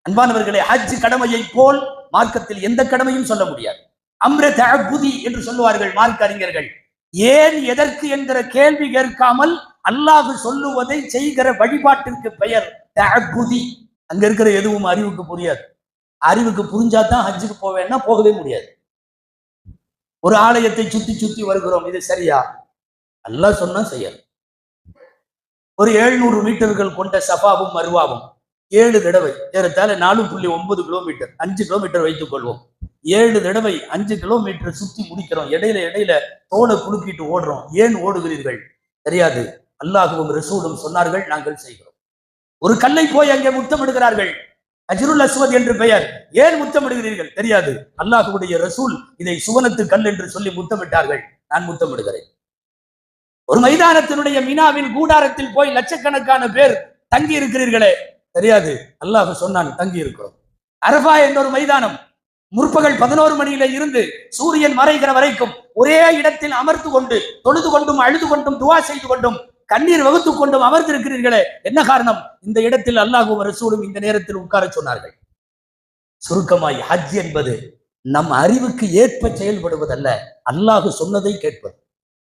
அன்பானவர்களே, ஹஜ் கடமையை போல் மார்க்கத்தில் எந்த கடமையும் சொல்ல முடியாது. அம்ர தஅப்புதி என்று சொல்லுவார்கள் மார்க்க அறிஞர்கள். ஏன் எதற்கு என்கிற கேள்வி கேட்காமல் அல்லாஹ் சொல்லுவதை செய்கிற வழிபாட்டிற்கு பெயர் தஅப்புதி. அங்க இருக்கிற எதுவும் அறிவுக்கு புரியாது. அறிவுக்கு புரிஞ்சாதான் ஹஜ்ஜுக்கு போவேன்னா போகவே முடியாது. ஒரு ஆலயத்தை சுத்தி சுத்தி வருகிறோம், இது சரியா? அல்லாஹ் சொன்னா செய்யணும். ஒரு 700 மீட்டர்கள் கொண்ட சஃபாவும் மர்வாவும் 7 தடவை, ஏறத்தாழ 4.9 கிலோமீட்டர், 5 கிலோமீட்டர் வைத்துக் கொள்வோம். 7 தடவை 5 கிலோமீட்டர் சுத்தி முடிக்கிறோம். இடையில தோலை குலுக்கிட்டு ஓடுறோம். ஏன் ஓடுகிறீர்கள்? தெரியாது. அல்லாஹ்வும் ரசூலும் சொன்னார்கள், நாங்கள் செய்கிறோம். ஒரு கல்லை போய் அங்கே முத்தமிடுகிறார்கள், ஹஜ்ருல் அஸ்வத் என்று பெயர். ஏன் முத்தமிடுகிறீர்கள்? தெரியாது. அல்லாஹ்வுடைய ரசூல் இதை சுவனத்து கல் என்று சொல்லி முத்தமிட்டார்கள், நான் முத்தமிடுகிறேன். ஒரு மைதானத்தினுடைய மினாவின் கூடாரத்தில் போய் லட்சக்கணக்கான பேர் தங்கி இருக்கிறீர்களே, தெரியாது. அல்லாஹ் சொன்னான், தங்கி இருக்கிறோம். அரஃபா என்ற ஒரு மைதானம், முற்பகல் 11 மணியில இருந்து சூரியன் மறைகிற வரைக்கும் ஒரே இடத்தில் அமர்ந்து கொண்டு தொழுது கொண்டும் அழுது கொண்டும் துவா செய்து கொண்டும் கண்ணீர் வகுத்து கொண்டும் அமர்ந்திருக்கிறீர்களே, என்ன காரணம்? இந்த இடத்தில் அல்லாஹ்வும் ரசூலும் இந்த நேரத்தில் உட்கார சொன்னார்கள். சுருக்கமாய், ஹஜ் என்பது நம் அறிவுக்கு ஏற்ப செயல்படுவதல்ல, அல்லாஹ் சொன்னதை கேட்பது.